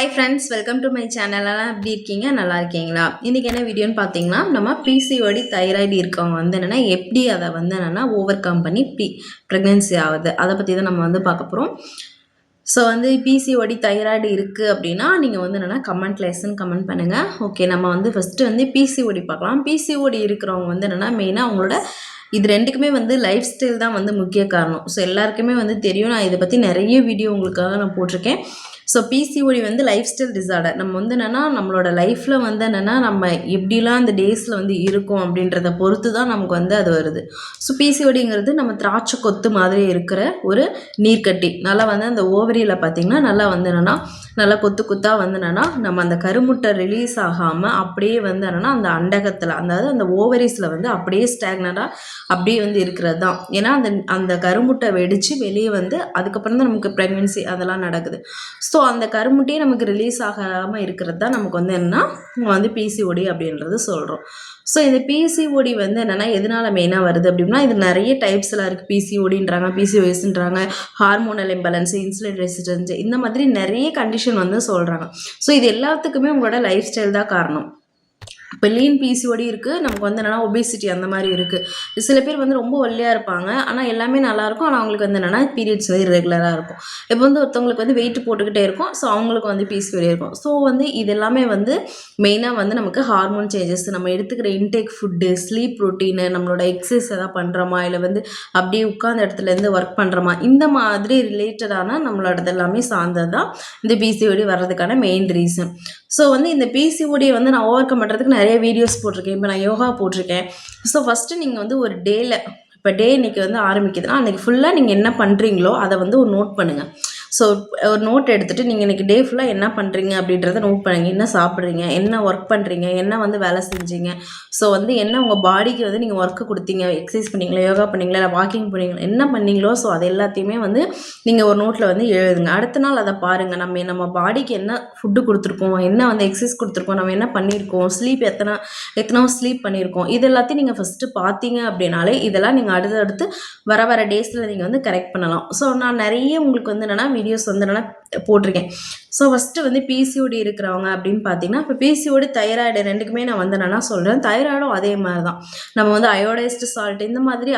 Hi friends, welcome to my channel. எல்லாம் எப்படி இருக்கீங்க? நல்லா இருக்கீங்களா? இன்றைக்கி என்ன வீடியோன்னு பார்த்தீங்கன்னா, நம்ம பிசிஓடி தைராய்டு இருக்கவங்க வந்து என்னென்னா எப்படி அதை வந்து என்னென்னா ஓவர் கம் பண்ணி ப்ரெக்னென்சி ஆகுது, அதை பற்றி தான் நம்ம வந்து பார்க்க போகிறோம். ஸோ வந்து பிசிஓடி தைராய்டு இருக்குது அப்படின்னா நீங்கள் வந்து என்னென்னா கமெண்ட் பண்ணுங்கள். ஓகே, நம்ம வந்து ஃபஸ்ட்டு வந்து பிசிஓடி பார்க்கலாம். பிசிஓடி இருக்கிறவங்க வந்து என்னென்னா மெயினாக அவங்களோட இது ரெண்டுக்குமே வந்து லைஃப் ஸ்டைல் தான் வந்து முக்கிய காரணம். ஸோ எல்லாருக்குமே வந்து தெரியும். நான் இதை பற்றி நிறைய வீடியோ உங்களுக்காக நான் போட்டிருக்கேன். ஸோ பிசிஓடி வந்து லைஃப் ஸ்டைல் டிஸார்டர். நம்ம வந்து என்னென்னா நம்மளோட லைஃப்பில் வந்து என்னென்னா நம்ம எப்படிலாம் அந்த டேஸில் வந்து இருக்கும் அப்படின்றத பொறுத்து தான் நமக்கு வந்து அது வருது. ஸோ பிசிஓடிங்கிறது நம்ம திராட்சை கொத்து மாதிரி இருக்கிற ஒரு நீர்க்கட்டி. நல்லா வந்து அந்த ஓவரியில் பார்த்திங்கன்னா நல்லா வந்து என்னென்னா நல்லா கொத்து கொத்தாக வந்து என்னென்னா நம்ம அந்த கருமுட்டை ரிலீஸ் ஆகாமல் அப்படியே வந்து என்னென்னா அந்த அண்டகத்தில் அதாவது அந்த ஓவரிஸில் வந்து அப்படியே ஸ்டாக்னடாக அப்படியே வந்து இருக்கிறது தான். ஏன்னா அந்த அந்த கருமுட்டை வெடித்து வெளியே வந்து அதுக்கப்புறம் தான் நமக்கு ப்ரெக்னென்சி அதெல்லாம் நடக்குது. ஸோ அந்த கருமுட்டையே நமக்கு ரிலீஸ் ஆகாமல் இருக்கிறது தான் நமக்கு வந்து என்னென்னா நம்ம வந்து பிசிஓடி அப்படின்றது சொல்கிறோம். ஸோ இந்த பிசிஓடி வந்து என்னென்னா எதனால் மெயினாக வருது அப்படின்னா, இது நிறைய டைப்ஸ்லாம் இருக்குது. பிசிஓடின்றாங்க, பிசிஓஎஸ்ன்றாங்க, ஹார்மோனல் இம்பேலன்ஸு, இன்சுலின் ரெசிஸ்டன்ஸ், இந்த மாதிரி நிறைய கண்டிஷன் வந்து சொல்கிறாங்க. ஸோ இது எல்லாத்துக்குமே உங்களோட லைஃப் ஸ்டைல் தான் காரணம். இப்போ லீன் பிசிஓடி இருக்குது, நமக்கு வந்து என்னென்னா ஒபேசிட்டி அந்த மாதிரி இருக்குது. சில பேர் வந்து ரொம்ப ஒல்லியாக இருப்பாங்க, ஆனால் எல்லாமே நல்லாயிருக்கும். ஆனால் அவங்களுக்கு வந்து என்னென்னா பீரியட்ஸ் வந்து ரெகுலராக இருக்கும். இப்போ வந்து ஒருத்தவங்களுக்கு வந்து வெயிட் போட்டுக்கிட்டே இருக்கும், ஸோ அவங்களுக்கு வந்து பிசிஓடி இருக்கும். ஸோ வந்து இது எல்லாமே வந்து மெயினாக வந்து நமக்கு ஹார்மோன் சேஞ்சஸ், நம்ம எடுத்துக்கிற இன்டேக் ஃபுட்டு, ஸ்லீப் ரொட்டீனு, நம்மளோட எக்ஸசைஸ் எதாவது பண்ணுறோமா, இல்லை வந்து அப்படியே உட்கார்ந்த இடத்துலேருந்து ஒர்க் பண்ணுறோமா, இந்த மாதிரி ரிலேட்டடான நம்மளோடது எல்லாமே சார்ந்தது தான் இந்த பிசிஓடி வர்றதுக்கான மெயின் ரீசன். ஸோ வந்து இந்த பிசிஓடியை வந்து நான் ஓவர் கம் பண்ணுறதுக்கு நிறைய வீடியோஸ் போட்டிருக்கேன். இப்போ நான் யோகா போட்டிருக்கேன். ஸோ ஃபஸ்ட்டு நீங்கள் வந்து ஒரு டேயில் இப்போ டே இன்றைக்கி வந்து ஆரம்பிக்குதுன்னா அன்றைக்கி ஃபுல்லாக நீங்கள் என்ன பண்ணுறீங்களோ அதை வந்து ஒரு நோட் பண்ணுங்கள். ஸோ ஒரு நோட் எடுத்துகிட்டு நீங்கள் இன்றைக்கி டே ஃபுல்லாக என்ன பண்ணுறீங்க அப்படின்றத நோட் பண்ணுங்க. என்ன சாப்பிட்றீங்க, என்ன ஒர்க் பண்ணுறீங்க, என்ன வந்து வேலை செஞ்சீங்க, ஸோ வந்து என்ன உங்கள் பாடிக்கு வந்து நீங்கள் ஒர்க்கு கொடுத்தீங்க, எக்ஸசைஸ் பண்ணிங்களா, யோகா பண்ணிங்களா, இல்லை வாக்கிங் பண்ணிங்களா, என்ன பண்ணீங்களோ ஸோ அது எல்லாத்தையுமே வந்து நீங்கள் ஒரு நோட்டில் வந்து எழுதுங்க. அடுத்த நாள் அதை பாருங்கள். நம்ம பாடிக்கு என்ன ஃபுட்டு கொடுத்துருக்கோம், என்ன வந்து எக்ஸசைஸ் கொடுத்துருக்கோம், நம்ம என்ன பண்ணியிருக்கோம், ஸ்லீப் எத்தனை ஸ்லீப் பண்ணியிருக்கோம், இது எல்லாத்தையும் நீங்கள் ஃபஸ்ட்டு பார்த்தீங்க அப்படின்னாலே இதெல்லாம் நீங்கள் அடுத்தடுத்து வர டேஸில் நீங்கள் வந்து கரெக்ட் பண்ணலாம். ஸோ நான் நிறைய உங்களுக்கு வந்து என்னென்னா வீடியோஸ் வந்து என்னென்னா போட்டிருக்கேன். ஸோ ஃபஸ்ட்டு வந்து பிசிஓடி இருக்கிறவங்க அப்படின்னு பார்த்தீங்கன்னா, இப்போ பிசிஓடி தைராய்டு ரெண்டுக்குமே நான் வந்து என்னென்னா சொல்கிறேன். தைராய்டும் அதே மாதிரி தான். நம்ம வந்து அயோடைஸ்டு சால்ட் இந்த மாதிரி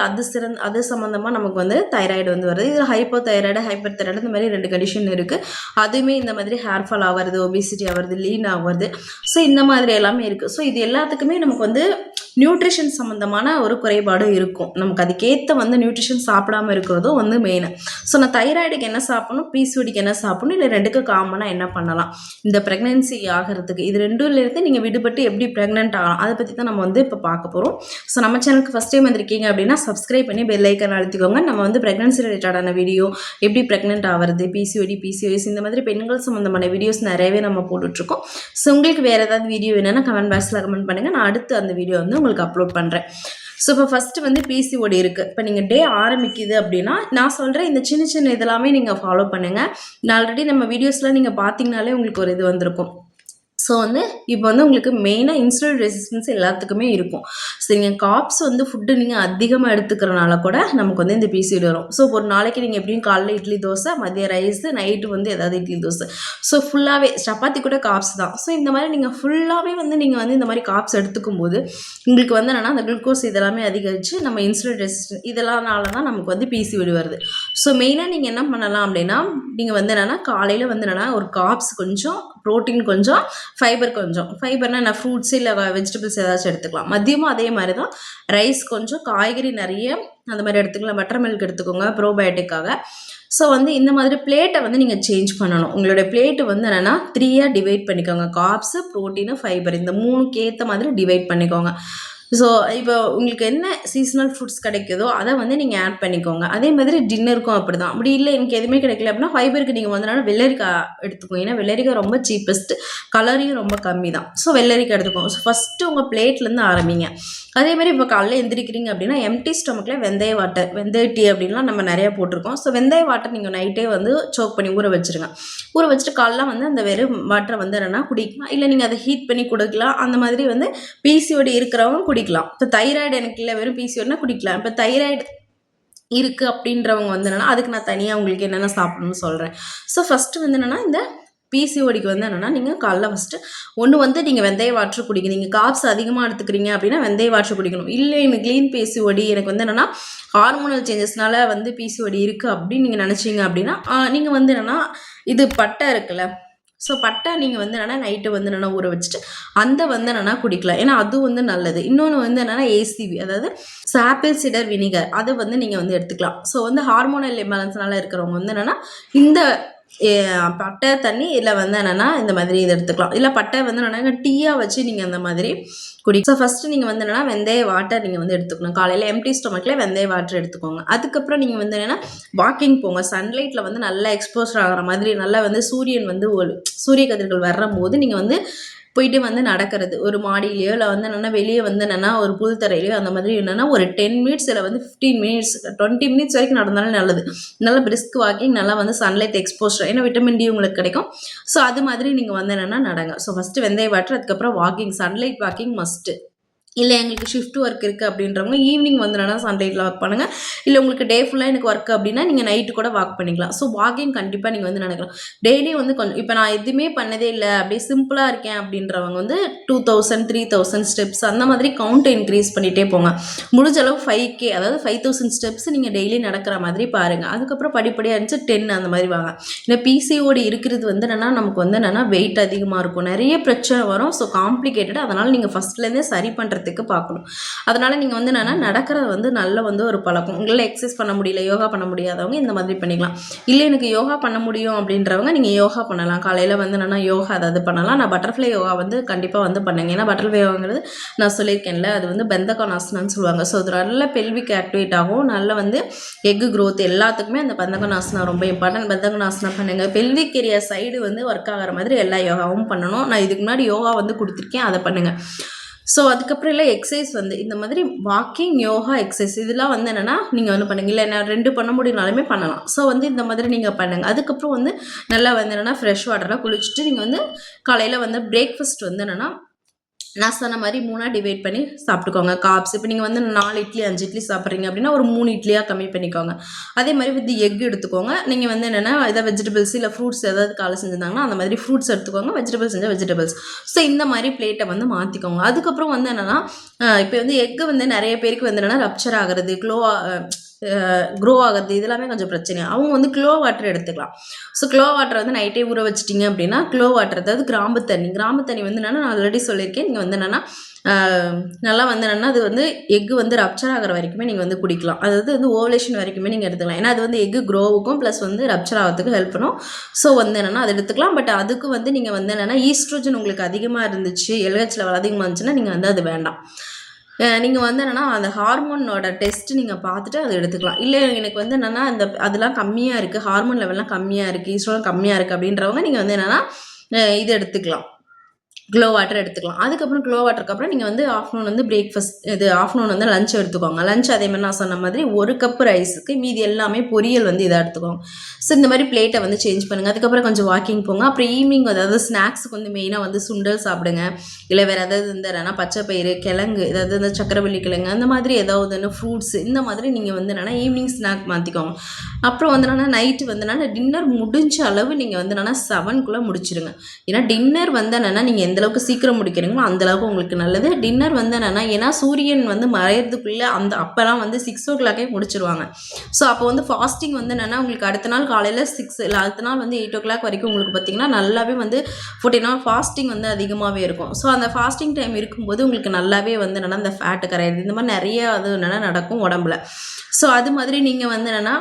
அது சம்மந்தமாக நமக்கு வந்து தைராய்டு வந்து வருது. இது ஹைப்போ தைராய்டு, ஹைப்பர் தைராய்டு இந்த மாதிரி 2 கண்டிஷன் இருக்குது. அதுவுமே இந்த மாதிரி ஹேர் ஃபால் ஆகிறது, ஒபிசிட்டி ஆகிறது, லீன் ஆகிறது, ஸோ இந்த மாதிரி எல்லாமே இருக்குது. ஸோ இது எல்லாத்துக்குமே நமக்கு வந்து நியூட்ரிஷன் சம்மந்தமான ஒரு குறைபாடு இருக்கும். நமக்கு அதுக்கேற்ற வந்து நியூட்ரிஷன் சாப்பிடாமல் இருக்கிறதும் வந்து மெயின். ஸோ நான் தைராய்டுக்கு என்ன சாப்பிடணும், பிசிஓடிக்கு என்ன சாப்பிடணும், இல்லை ரெண்டுக்கும் காமனாக என்ன பண்ணலாம் இந்த ப்ரெக்னென்சி ஆகிறதுக்கு, இது ரெண்டுலேருந்து நீங்கள் விடுபட்டு எப்படி ப்ரெக்னென்ட் ஆகலாம், அதை பற்றி தான் நம்ம வந்து இப்போ பார்க்க போகிறோம். ஸோ நம்ம சேனலுக்கு ஃபஸ்ட் டைம் வந்திருக்கீங்க அப்படின்னா சப்ஸ்கிரைப் பண்ணி பெல் ஐக்கான் அழுத்திக்கோங்க. நம்ம வந்து ப்ரெக்னென்சி ரிலேட்டடான வீடியோ, எப்படி ப்ரெக்னென்ட் ஆகிறது, பிசிஓடி, பிசிஓஎஸ் இந்த மாதிரி பெண்கள் சம்மந்தமான வீடியோஸ் நிறையவே நம்ம போட்டுட்ருக்கோம். ஸோ உங்களுக்கு வேறு ஏதாவது வீடியோ வேணும்னா கமெண்ட் பாக்ஸில் கமெண்ட் பண்ணுங்கள். நான் அடுத்து அந்த வீடியோ வந்து உங்களுக்கு அப்லோட் பண்ணுறேன். ஸோ இப்போ ஃபஸ்ட்டு வந்து பிசிஓடி இருக்குது. இப்போ நீங்கள் டே ஆரம்பிக்குது அப்படின்னா நான் சொல்கிறேன் இந்த சின்ன இதெல்லாமே நீங்கள் ஃபாலோ பண்ணுங்கள். நான் ஆல்ரெடி நம்ம வீடியோஸ்லாம் நீங்கள் பார்த்தீங்கனாலே உங்களுக்கு ஒரு இது வந்திருக்கும். ஸோ வந்து இப்போ வந்து உங்களுக்கு மெயினாக இன்சுலின் ரெசிஸ்டன்ஸ் எல்லாத்துக்குமே இருக்கும். ஸோ நீங்கள் காப்ஸ் வந்து ஃபுட்டு நீங்கள் அதிகமாக எடுத்துக்கிறனால கூட நமக்கு வந்து இந்த பிசிஓடி வரும். ஸோ ஒரு நாளைக்கு நீங்கள் எப்படியும் காலைல இட்லி தோசை, மதியம் ரைஸு, நைட்டு வந்து ஏதாவது இட்லி தோசை, ஸோ ஃபுல்லாகவே சப்பாத்தி கூட காப்ஸ் தான். ஸோ இந்த மாதிரி நீங்கள் ஃபுல்லாகவே வந்து நீங்கள் வந்து இந்த மாதிரி காப்ஸ் எடுத்துக்கும் போது உங்களுக்கு வந்து என்னென்னா அந்த குளுக்கோஸ் இதெல்லாமே அதிகரித்து நம்ம இன்சுலின் ரெசிஸ்டன்ஸ் இதெல்லாம்னால தான் நமக்கு வந்து பிசிஓடி வருது. ஸோ மெயினாக நீங்கள் என்ன பண்ணலாம் அப்படின்னா, நீங்கள் வந்து என்னென்னா காலையில் வந்து என்னென்னா ஒரு காப்ஸ் கொஞ்சம், ப்ரோட்டீன் கொஞ்சம், ஃபைபர் கொஞ்சம். ஃபைபர்னால் நான் ஃப்ரூட்ஸ் இல்லை வெஜிடபிள்ஸ் ஏதாச்சும் எடுத்துக்கலாம். மதியமும் அதே மாதிரி தான். ரைஸ் கொஞ்சம், காய்கறி நிறைய அந்த மாதிரி எடுத்துக்கலாம். பட்டர் மில்க் எடுத்துக்கோங்க ப்ரோபயோட்டிக்காக. ஸோ வந்து இந்த மாதிரி பிளேட்டை வந்து நீங்கள் சேஞ்ச் பண்ணணும். உங்களுடைய பிளேட்டு வந்து என்னென்னா 3ஆக டிவைட் பண்ணிக்கோங்க. கார்ப்ஸு, ப்ரோட்டீனு, ஃபைபர் இந்த 3க்கு ஏற்ற மாதிரி டிவைட் பண்ணிக்கோங்க. ஸோ இப்போ உங்களுக்கு என்ன சீசனல் ஃபுட்ஸ் கிடைக்குதோ அதை வந்து நீங்கள் ஆட் பண்ணிக்கோங்க. அதே மாதிரி டின்னருக்கும் அப்படி தான். அப்படி இல்லை எனக்கு எதுவுமே கிடைக்கல அப்படின்னா ஃபைபருக்கு நீங்கள் வந்து வெள்ளரிக்காய் எடுத்துக்கோங்க. ஏன்னா வெள்ளரிக்காய் ரொம்ப சீப்பஸ்ட்டு, கலரியும் ரொம்ப கம்மி தான். ஸோ வெள்ளரிக்காய் எடுத்துக்கோங்க. ஸோ ஃபஸ்ட்டு உங்கள் பிளேட்லேருந்து ஆரம்பிங்க. அதே மாதிரி இப்போ காலையில் எந்திரிக்கிறீங்க அப்படின்னா எம்டி ஸ்டொமக்கில் வெந்தய வாட்டர், வெந்தய டீ அப்படின்லாம் நம்ம நிறையா போட்டிருக்கோம். ஸோ வெந்தய வாட்டர் நீங்கள் நைட்டே வந்து சோக் பண்ணி ஊற வச்சுருங்க. ஊற வச்சுட்டு காலைல வந்து அந்த வெறும் வாட்டரை வந்து என்னென்னா குடிக்கலாம். இல்லை நீங்கள் அதை ஹீட் பண்ணி கொடுக்கலாம். அந்த மாதிரி வந்து பிசிஓடி இருக்கிறவங்க குடிக்கலாம். இப்போ தைராய்டு எனக்கு இல்லை வெறும் பிசிஓடினா குடிக்கலாம். இப்போ தைராய்டு இருக்குது அப்படின்றவங்க வந்து என்னென்னா அதுக்கு நான் தனியாக உங்களுக்கு என்னென்ன சாப்பிடணும்னு சொல்கிறேன். ஸோ ஃபஸ்ட்டு வந்து என்னென்னா இந்த பிசிஓடிக்கு வந்து என்னென்னா நீங்கள் காலைல ஃபஸ்ட்டு ஒன்று வந்து நீங்கள் வெந்தய வாட்டர் குடிக்கணும். நீங்கள் காப்ஸ் அதிகமாக எடுத்துக்கிறீங்க அப்படின்னா வெந்தய வாட்டர் குடிக்கணும். இல்லை எனக்கு க்ளீன் பிசிஓடி எனக்கு வந்து என்னென்னா ஹார்மோனல் சேஞ்சஸ்னால வந்து பிசிஓடி இருக்குது அப்படின்னு நீங்கள் நினச்சிங்க அப்படின்னா நீங்கள் வந்து என்னென்னா இது பட்டை இருக்குல்ல, ஸோ பட்டை நீங்கள் வந்து என்னென்னா நைட்டு வந்து என்னென்னா ஊற வச்சுட்டு அந்த வந்து என்னென்னா குடிக்கலாம். ஏன்னா அது வந்து நல்லது. இன்னொன்று வந்து என்னென்னா ஏசிவி, அதாவது ஆப்பிள் சிடர் வினிகர், அதை வந்து நீங்கள் வந்து எடுத்துக்கலாம். ஸோ வந்து ஹார்மோனல் இம்பேலன்ஸ்னால இருக்கிறவங்க வந்து என்னென்னா இந்த பட்டை தண்ணி இல்லை வந்து என்னென்னா இந்த மாதிரி இதை எடுத்துக்கலாம். இல்லை பட்டை வந்து என்னென்னா டீயாக வச்சு நீங்கள் அந்த மாதிரி குடி. ஸோ ஃபஸ்ட்டு நீங்கள் வந்து என்னென்னா வெந்தய வாட்டர் நீங்கள் வந்து எடுத்துக்கணும். காலையில் எம்டி ஸ்டொமக்கில் வெந்தய வாட்டர் எடுத்துக்கோங்க. அதுக்கப்புறம் நீங்கள் வந்து என்னென்னா வாக்கிங் போங்க. சன்லைட்டில் வந்து நல்லா எக்ஸ்போஸ் ஆகிற மாதிரி நல்லா வந்து சூரியன் வந்து சூரிய கதிர்கள் வர்ற போது நீங்கள் வந்து போயிட்டு வந்து நடக்கிறது, ஒரு மாடியிலையோ இல்லை வந்து என்னென்னா வெளியே வந்து என்னென்னா ஒரு புல்தரையிலையோ அந்த மாதிரி என்னென்னா ஒரு 10 மினிட்ஸ் இல்லை வந்து 15 மினிட்ஸ் 20 மினிட்ஸ் வரைக்கும் நடந்தாலும் நல்லது. நல்லா பிரிஸ்க் வாக்கிங், நல்லா வந்து சன்லைட் எக்ஸ்போஸ்டர், ஏன்னா விட்டமின் டி உங்களுக்கு கிடைக்கும். ஸோ அது மாதிரி நீங்கள் வந்து என்னென்னா நடங்க. ஸோ ஃபஸ்ட்டு வெந்தய வாட்டர், அதுக்கப்புறம் வாக்கிங், சன்லைட் வாக்கிங் மஸ்ட்டு. இல்லை எங்களுக்கு ஷிஃப்ட் ஒர்க் இருக்குது அப்படின்றவங்க ஈவினிங் வந்து என்னென்னா சன்லைட்டில் வாக் பண்ணுங்கள். இல்லை உங்களுக்கு டே ஃபுல்லாக எனக்கு ஒர்க் அப்படின்னா நீங்கள் நைட்டு கூட வாக் பண்ணிக்கலாம். ஸோ வாக்கிங் கண்டிப்பாக நீங்கள் வந்து நடக்கலாம். டெய்லி வந்து கொஞ்சம் இப்போ நான் எதுவுமே பண்ணதே இல்லை அப்படியே சிம்பிளாக இருக்கேன் அப்படின்றவங்க வந்து 2000 3000 ஸ்டெப்ஸ் அந்த மாதிரி கவுண்ட் இன்க்ரீஸ் பண்ணிகிட்டே போங்க. முடிஞ்ச அளவு 5K, அதாவது 5000 ஸ்டெப்ஸ் நீங்கள் டெய்லி நடக்கிற மாதிரி பாருங்கள். அதுக்கப்புறம் படிப்படியாக இருந்துச்சு 10 அந்த மாதிரி வாங்க. இந்த பிசிஓடி இருக்கிறது வந்து என்னென்னா நமக்கு வந்து என்னென்னா வெயிட் அதிகமாக இருக்கும், நிறைய பிரச்சனை வரும். So complicated. அதனால் நீங்கள் ஃபஸ்ட்லேருந்தே சரி பண்ணுறது பார்க்கணும். அதனால நீங்க வந்து என்னன்னா நடக்கிறது வந்து நல்ல வந்து ஒரு பழக்கம். உங்களால எக்ஸசைஸ் பண்ண முடியல, யோகா பண்ண முடியாதவங்க இந்த மாதிரி பண்ணிக்கலாம். இல்லை எனக்கு யோகா பண்ண முடியும் அப்படின்றவங்க நீங்க யோகா பண்ணலாம். காலையில வந்து என்னன்னா யோகா அதாவது பண்ணலாம். நான் பட்டர்ஃப்ளை யோகா வந்து கண்டிப்பா வந்து பண்ணுங்க. ஏன்னா பட்டர்ஃப்ளை யோகாங்கிறது நான் சொல்லியிருக்கேன்ல, அது வந்து பெந்தகானாசனான்னு சொல்லுவாங்க. ஸோ அது நல்ல பெல்விக் ஆக்டிவேட் ஆகும், நல்ல வந்து எக் க்ரோத் எல்லாத்துக்குமே அந்த பெந்தகானாசனா ரொம்ப இம்பார்ட்டன்ட். பெந்தகானாசனா பண்ணுங்க. பெல்விக் ஏரியா சைடு வந்து ஒர்க் ஆகிற மாதிரி எல்லா யோகாவும் பண்ணணும். நான் இதுக்கு முன்னாடி யோகா வந்து கொடுத்துருக்கேன், அதை பண்ணுங்க. ஸோ அதுக்கப்புறம் இல்லை எக்ஸசைஸ் வந்து இந்த மாதிரி வாக்கிங், யோகா, எக்ஸசைஸ் இதெல்லாம் வந்து என்னென்னா நீங்கள் வந்து பண்ணுங்க. இல்லை நான் 2 பண்ண முடியும்னாலுமே பண்ணலாம். ஸோ வந்து இந்த மாதிரி நீங்கள் பண்ணுங்கள். அதுக்கப்புறம் வந்து நல்லா வந்து என்னென்னா ஃப்ரெஷ் வாட்டராக குளிச்சுட்டு நீங்கள் வந்து காலையில் வந்து பிரேக்ஃபாஸ்ட் வந்து என்னென்னா நான் சொன்ன மாதிரி 3ஆக டிவைட் பண்ணி சாப்பிட்டுக்கோங்க. காப்ஸ் இப்போ நீங்கள் வந்து 4 இட்லி 5 இட்லி சாப்பிட்றீங்க அப்படின்னா ஒரு 3 இட்லியாக கம்மி பண்ணிக்கோங்க. அதே மாதிரி வித் எக் எடுத்துக்கோங்க. நீங்கள் வந்து என்னென்னா எதாவது வெஜிடபிள்ஸ் இல்லை ஃப்ரூட்ஸ் ஏதாவது காலை செஞ்சுருந்தாங்கன்னா அந்த மாதிரி ஃப்ரூட்ஸ் எடுத்துக்கோங்க. வெஜிடபிள்ஸ் செஞ்சால் வெஜிடபிள்ஸ். ஸோ இந்த மாதிரி பிளேட்டை வந்து மாற்றிக்கோங்க. அதுக்கப்புறம் வந்து என்னென்னா இப்போ வந்து எக்கு வந்து நிறைய பேருக்கு வந்து என்னென்னா ரப்ச்சர் ஆகிறது, க்ரோ ஆகிறது இதெல்லாமே கொஞ்சம் பிரச்சனை. அவங்க வந்து க்ளோ வாட்டர் எடுத்துக்கலாம். ஸோ க்ளோ வாட்டர் வந்து நைட்டே ஊற வச்சிட்டிங்க அப்படின்னா க்ளோ வாட்டர், அதாவது கிராம்பு தண்ணி வந்து என்னென்னா நான் ஆல்ரெடி சொல்லியிருக்கேன். நீங்கள் வந்து என்னென்னா நல்லா வந்து என்னென்னா அது வந்து எக்கு வந்து ரப்ச்சர் ஆகிற வரைக்குமே நீங்கள் வந்து குடிக்கலாம். அதாவது வந்து ஓவலேஷன் வரைக்குமே நீங்கள் எடுத்துக்கலாம். ஏன்னா அது வந்து எக்கு க்ரோவுக்கும் ப்ளஸ் வந்து ரப்ச்சர் ஆகிறதுக்கு ஹெல்ப் பண்ணும். ஸோ வந்து என்னென்னா அது எடுத்துக்கலாம். பட் அதுக்கு வந்து நீங்கள் வந்து என்னென்னா ஈஸ்ட்ரோஜன் உங்களுக்கு அதிகமாக இருந்துச்சு, LH லெவல் அதிகமாக இருந்துச்சுன்னா நீங்கள் வந்து அது வேண்டாம். நீங்கள் வந்து என்னென்னா அந்த ஹார்மோனோட டெஸ்ட் நீங்கள் பார்த்துட்டு அதை எடுத்துக்கலாம். இல்லை எனக்கு வந்து என்னென்னா அதெல்லாம் கம்மியாக இருக்குது, ஹார்மோன் லெவல்லாம் கம்மியாக இருக்குது, ஈஸ்ட்ரோஜன் கம்மியாக இருக்குது அப்படின்றவங்க நீங்கள் வந்து என்னென்னா இது எடுத்துக்கலாம், க்ளோ வாட்டர் எடுத்துக்கலாம். அதுக்கப்புறம் க்ளோ வாட்டருக்கு அப்புறம் நீங்கள் வந்து ஆஃப்டர்நூன் வந்து பிரேக்ஃபாஸ்ட் ஆஃப்டர்நூன் வந்து லஞ்ச் எடுத்துக்கோங்க. லஞ்ச் அதே மாதிரி நான் சொன்ன மாதிரி 1 கப் ரைஸுக்கு மீதி எல்லாமே பொரியல் வந்து இதாக எடுத்துக்கோங்க. ஸோ இந்த மாதிரி பிளேட்டை வந்து சேஞ்ச் பண்ணுங்கள். அதுக்கப்புறம் கொஞ்சம் வாக்கிங் போங்க. அப்புறம் ஈவினிங் அதாவது ஸ்நாக்ஸுக்கு வந்து மெயினாக வந்து சுண்டல் சாப்பிடுங்க. இல்லை வேறு ஏதாவது இந்த பச்சை பயிறு, கிழங்கு, ஏதாவது இந்த சக்கரவள்ளி கிழங்கு அந்த மாதிரி ஏதாவது ஃப்ரூட்ஸ் இந்த மாதிரி நீங்கள் வந்து என்னென்னா ஈவினிங் ஸ்நாக் மாற்றிக்கோங்க. அப்புறம் வந்து என்னென்னா நைட்டு வந்து என்னென்னா டின்னர் முடிஞ்ச அளவு நீங்கள் வந்து என்னென்னா 7க்குள்ளே முடிச்சிடுங்க. ஏன்னா டின்னர் வந்து என்னென்னா நீங்கள் எந்தளவுக்கு சீக்கிரம் முடிக்கிறீங்களோ அந்தளவுக்கு உங்களுக்கு நல்லது. டின்னர் வந்து என்னென்னா ஏன்னா சூரியன் வந்து மறையிறதுக்குள்ளே அப்போலாம் வந்து 6 o'clock முடிச்சிருவாங்க. ஸோ அப்போ வந்து ஃபாஸ்டிங் வந்து என்னென்னா உங்களுக்கு அடுத்த நாள் காலையில் 6 இல்லை அடுத்த நாள் வந்து 8 o'clock வரைக்கும் உங்களுக்கு பார்த்திங்கன்னா நல்லாவே வந்து 14 hour ஃபாஸ்டிங் வந்து அதிகமாகவே இருக்கும். ஸோ அந்த ஃபாஸ்டிங் டைம் இருக்கும்போது உங்களுக்கு நல்லாவே வந்து என்னென்னா இந்த ஃபேட்டு கரையிறது இந்த மாதிரி நிறைய அது என்னென்னா நடக்கும் உடம்புல. ஸோ அது மாதிரி நீங்கள் வந்து என்னென்னா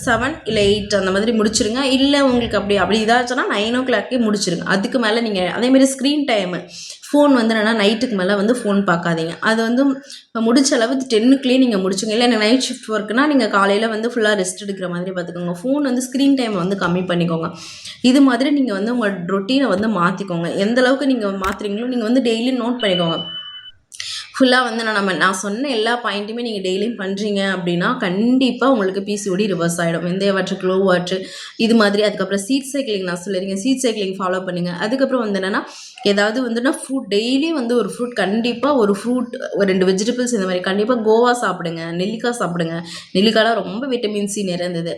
7 இல்லை 8 அந்த மாதிரி முடிச்சிருங்க. இல்லை உங்களுக்கு அப்படி இதாச்சுன்னா 9 o'clock முடிச்சிருங்க. அதுக்கு மேலே நீங்கள் அதேமாதிரி ஸ்க்ரீன் டைமு ஃபோன் வந்து என்னென்னா நைட்டுக்கு மேலே வந்து ஃபோன் பார்க்காதீங்க. அது வந்து முடிச்ச அளவு 10க்குள்ளேயே நீங்கள் முடிச்சுங்க. இல்லை எனக்கு நைட் ஷிஃப்ட் ஒர்க்குனா நீங்கள் காலையில் வந்து ஃபுல்லாக ரெஸ்ட் எடுக்கிற மாதிரி பார்த்துக்கோங்க. ஃபோன் வந்து ஸ்க்ரீன் டைமை வந்து கம்மி பண்ணிக்கோங்க. இது மாதிரி நீங்கள் வந்து உங்கள் ரொட்டீனை வந்து மாற்றிக்கோங்க. எந்த அளவுக்கு நீங்கள் மாற்றுறீங்களோ நீங்கள் வந்து டெய்லி நோட் பண்ணிக்கோங்க. ஃபுல்லாக வந்து நான் சொன்ன எல்லா பாயிண்ட்டுமே நீங்கள் டெய்லியும் பண்ணுறீங்க அப்படின்னா கண்டிப்பாக உங்களுக்கு பிசிஓடி ரிவர்ஸ் ஆகிடும். வெந்தய வாட்டர், க்ளோ வாட்டர் இது மாதிரி. அதுக்கப்புறம் சீட் சைக்கிளிங் நான் சொல்லியிருக்கேன், சீட் சைக்கிளிங் ஃபாலோ பண்ணுங்கள். அதுக்கப்புறம் வந்து என்னென்னா ஏதாவது வந்துன்னா ஃப்ரூட் டெய்லி வந்து ஒரு ஃப்ரூட் கண்டிப்பாக ஒரு ஃப்ரூட், ஒரு 2 வெஜிடபிள்ஸ் இந்த மாதிரி கண்டிப்பாக கோவா சாப்பிடுங்க, நெல்லிக்காய் சாப்பிடுங்க. நெல்லிக்காய்லாம் ரொம்ப விட்டமின் சி நிறைந்தது.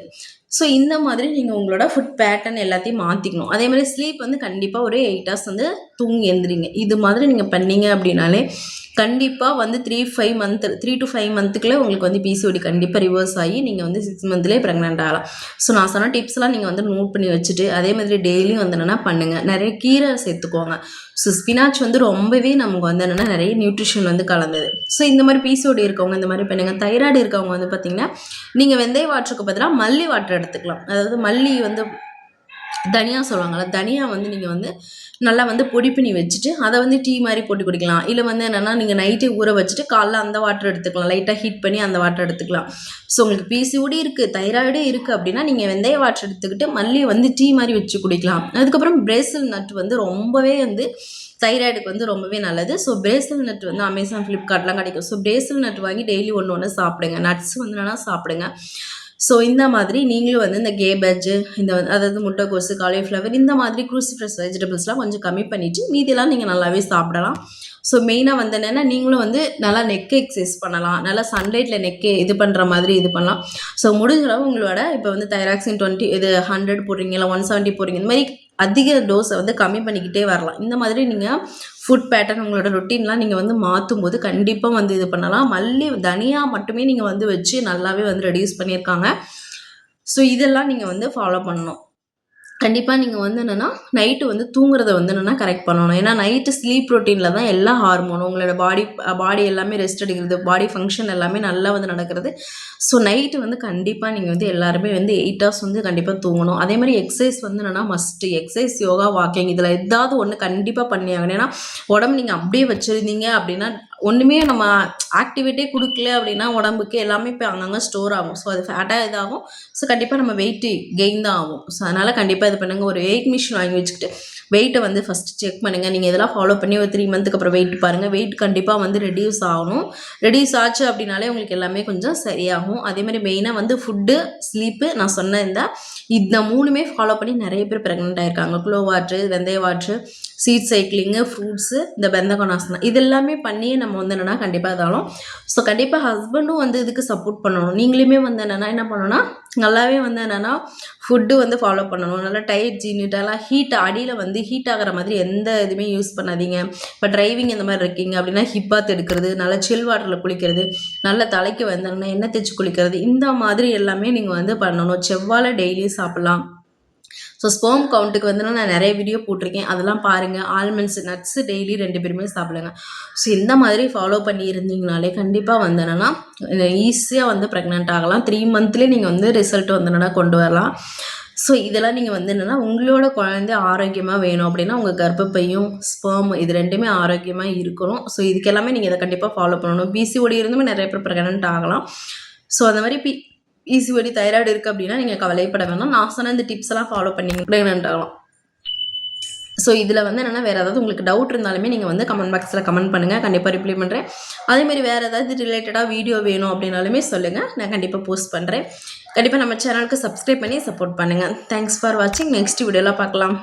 ஸோ இந்த மாதிரி நீங்கள் உங்களோட ஃபுட் பேட்டர்ன் எல்லாத்தையும் மாற்றிக்கணும். அதே மாதிரி ஸ்லீப் வந்து கண்டிப்பாக ஒரு 8 ஹவர்ஸ் வந்து தூங்கி எழுந்திரிங்க. இது மாதிரி நீங்கள் பண்ணீங்க அப்படின்னாலே கண்டிப்பாக வந்து 3 to 5 மந்த்துக்குள்ளே உங்களுக்கு வந்து பிசிஓடி கண்டிப்பாக ரிவர்ஸ் ஆகி நீங்கள் வந்து 6 மந்த்லேயே ப்ரெக்னென்ட் ஆகலாம். ஸோ நான் சொன்ன டிப்ஸ்லாம் நீங்கள் வந்து நோட் பண்ணி வச்சுட்டு அதே மாதிரி டெய்லியும் வந்து என்னென்னா பண்ணுங்கள். நிறைய கீரை சேர்த்துக்கோங்க. ஸோ ஸ்பினாச் வந்து ரொம்பவே நமக்கு வந்து என்னென்னா நிறைய நியூட்ரிஷன் வந்து கலந்தது. ஸோ இந்த மாதிரி பிசிஓடி இருக்கவங்க இந்த மாதிரி பண்ணுங்கள். தைராய்டு இருக்கவங்க வந்து பார்த்திங்கன்னா நீங்கள் வெந்தய வாட்டருக்கு பதிலாக மல்லி வாட்டர் எடுத்துக்கலாம். அதாவது மல்லி வந்து தனியா சொல்லுவாங்கள்ல, தனியா வந்து நீங்கள் வந்து நல்லா வந்து பொடி பண்ணி வச்சுட்டு அதை வந்து டீ மாதிரி போட்டு குடிக்கலாம். இல்லை வந்து என்னென்னா நீங்கள் நைட்டே ஊற வச்சுட்டு காலைல அந்த வாட்டர் எடுத்துக்கலாம். லைட்டாக ஹீட் பண்ணி அந்த வாட்டர் எடுத்துக்கலாம். ஸோ உங்களுக்கு பிசிஓடி இருக்குது, தைராய்டே இருக்குது அப்படின்னா நீங்கள் வெந்தய வாட்டர் எடுத்துக்கிட்டு மல்லி வந்து டீ மாதிரி வச்சு குடிக்கலாம். அதுக்கப்புறம் பிரேசில் நட் வந்து ரொம்பவே வந்து தைராய்டுக்கு வந்து ரொம்பவே நல்லது. ஸோ பிரேசில் நட் வந்து அமேசான் ஃப்ளிப்கார்ட்லாம் கிடைக்கும். ஸோ பிரேசில் நட் வாங்கி டெய்லி ஒன்று சாப்பிடுங்க. நட்ஸ் வந்து என்னென்னா சாப்பிடுங்க. ஸோ இந்த மாதிரி நீங்களும் வந்து இந்த கேபேஜ் இந்த அதாவது முட்டைக்கோசு, காலிஃப்ளவர் இந்த மாதிரி க்ரூசிஃபரஸ் வெஜிடபிள்ஸ்லாம் கொஞ்சம் கம்மி பண்ணிவிட்டு மீதியெல்லாம் நீங்கள் நல்லாவே சாப்பிடலாம். ஸோ மெயினாக வந்து என்னென்னா நீங்களும் வந்து நல்லா நெக் எக்ஸசைஸ் பண்ணலாம். நல்லா சன்லைட்டில் நெக்கு இது பண்ணுற மாதிரி இது பண்ணலாம். ஸோ முடிஞ்ச அளவு உங்களோட இப்போ வந்து தைராக்சின் 20 இது 100 போடுறீங்க, இல்லை 170 போடுறீங்க, இந்த மாதிரி அதிக டோஸை வந்து கம்மி பண்ணிக்கிட்டே வரலாம். இந்த மாதிரி நீங்கள் ஃபுட் பேட்டர்ன் உங்களோட ரொட்டீன்லாம் நீங்கள் வந்து மாற்றும் போது கண்டிப்பாக வந்து இது பண்ணலாம். மல்லி தனியா மட்டுமே நீங்கள் வந்து வச்சு நல்லாவே வந்து ரெடியூஸ் பண்ணியிருக்காங்க. ஸோ இதெல்லாம் நீங்கள் வந்து ஃபாலோ பண்ணணும். கண்டிப்பாக நீங்கள் வந்து என்னென்னா நைட்டு வந்து தூங்குறத வந்து என்னென்னா கரெக்ட் பண்ணணும். ஏன்னா நைட்டு ஸ்லீப் ரொட்டீனில் தான் எல்லா ஹார்மோனும் உங்களோட பாடி எல்லாமே ரெஸ்ட் எடுக்கிறது, பாடி ஃபங்க்ஷன் எல்லாமே நல்லா வந்து நடக்கிறது. ஸோ நைட்டு வந்து கண்டிப்பாக நீங்கள் வந்து எல்லாருமே வந்து 8 ஹவர்ஸ் வந்து கண்டிப்பாக தூங்கணும். அதே மாதிரி எக்ஸசைஸ் வந்து என்னென்னா மஸ்ட்டு எக்ஸசைஸ், யோகா, வாக்கிங் இதில் ஏதாவது ஒன்று கண்டிப்பாக பண்ணி ஆகணும். ஏன்னா உடம்பு நீங்கள் அப்படியே வச்சுருந்தீங்க அப்படின்னா ஒன்றுமே நம்ம ஆக்டிவிட்டே கொடுக்கல அப்படின்னா உடம்புக்கு எல்லாமே இப்போ அங்கங்கே ஸ்டோர் ஆகும். ஸோ அது ஃபேட்டாக இதாகும். ஸோ கண்டிப்பாக நம்ம வெயிட்டு கெயின் தான் ஆகும். ஸோ அதனால் கண்டிப்பாக இது பண்ணுங்கள். ஒரு வெயிட் மிஷின் வாங்கி வச்சுக்கிட்டு வெயிட்டை வந்து ஃபஸ்ட்டு செக் பண்ணுங்கள். நீங்கள் இதெல்லாம் ஃபாலோ பண்ணி ஒரு 3 மந்த்துக்கு அப்புறம் வெயிட் பாருங்கள். வெயிட் கண்டிப்பாக வந்து ரெடியூஸ் ஆகணும். ரெடியூஸ் ஆச்சு அப்படின்னாலே உங்களுக்கு எல்லாமே கொஞ்சம் சரியாகும். அதேமாதிரி மெயினாக வந்து ஃபுட்டு, ஸ்லீப்பு, நான் சொன்ன இந்த 3மே ஃபாலோ பண்ணி நிறைய பேர் ப்ரெக்னென்ட் ஆகிருக்காங்க. க்ளோ வாட்ரு, வெந்தய வாட்ரு, சீட் சைக்கிளிங்கு, ஃப்ரூட்ஸு, இந்த பெந்தகோனாசனம் இது எல்லாமே பண்ணி நம்ம வந்து என்னென்னா கண்டிப்பாக இதாலும். ஸோ கண்டிப்பாக ஹஸ்பண்டும் வந்து இதுக்கு சப்போர்ட் பண்ணணும். நீங்களுமே வந்து என்னென்னா என்ன பண்ணணும்னா நல்லாவே வந்து என்னென்னா ஃபுட்டு வந்து ஃபாலோ பண்ணணும். நல்லா டயட் ஜீனிட்டெல்லாம் ஹீட் அடியில் வந்து ஹீட் ஆகிற மாதிரி எந்த இதுவுமே யூஸ் பண்ணாதீங்க. இப்போ டிரைவிங் இந்த மாதிரி இருக்கீங்க அப்படின்னா ஹிப் பாத் எடுக்கிறது, நல்லா சில் வாட்டரில் குளிக்கிறது, நல்ல தலைக்கு வந்து எண்ணெய் தேய்ச்சி குளிக்கிறது, இந்த மாதிரி எல்லாமே நீங்கள் வந்து பண்ணணும். செவ்வாழை டெய்லியும் சாப்பிட்லாம். ஸோ ஸ்பெர்ம் கவுண்ட்டுக்கு வந்து நான் நிறைய வீடியோ போட்டிருக்கேன், அதெல்லாம் பாருங்கள். ஆல்மண்ட்ஸ், நட்ஸு டெய்லி 2 பேருமே சாப்பிடுங்க. ஸோ இந்த மாதிரி ஃபாலோ பண்ணி இருந்தீங்கனாலே கண்டிப்பாக வந்து என்னென்னா ஈஸியாக வந்து ப்ரெக்னென்ட் ஆகலாம். 3 மந்த்லேயே நீங்கள் வந்து ரிசல்ட் வந்து என்னென்னா கொண்டு வரலாம். ஸோ இதெல்லாம் நீங்கள் வந்து என்னென்னா உங்களோட குழந்தை ஆரோக்கியமாக வேணும் அப்படின்னா உங்கள் கர்ப்பப்பையும் ஸ்பெர்ம் இது 2மே ஆரோக்கியமாக இருக்கணும். ஸோ இதுக்கெல்லாமே நீங்கள் இதை கண்டிப்பாக ஃபாலோ பண்ணணும். பிசிஓடி இருந்துமே நிறைய பேர் ப்ரெக்னென்ட் ஆகலாம். ஸோ அந்த மாதிரி பிசிஓடி தைராய்டு இருக்குது அப்படின்னா நீங்கள் கவலைப்பட வேணாம். நான் சொன்ன இந்த டிப்ஸ் எல்லாம் ஃபாலோ பண்ணிங்க ப்ரெக்னென்ட் ஆகலாம். ஸோ இதில் வந்து என்னென்னா வேறு ஏதாவது உங்களுக்கு டவுட் இருந்தாலுமே நீங்கள் வந்து கமெண்ட் பாக்ஸில் கமெண்ட் பண்ணுங்கள், கண்டிப்பாக ரிப்ளை பண்ணுறேன். அதேமாதிரி வேறு ஏதாவது ரிலேட்டடாக வீடியோ வேணும் அப்படின்னாலுமே சொல்லுங்கள், நான் கண்டிப்பாக போஸ்ட் பண்ணுறேன். கண்டிப்பாக நம்ம சேனலுக்கு சப்ஸ்கிரைப் பண்ணி சப்போர்ட் பண்ணுங்கள். தேங்க்ஸ் ஃபார் வாட்சிங். நெக்ஸ்ட் வீடியோவில் பார்க்கலாம்.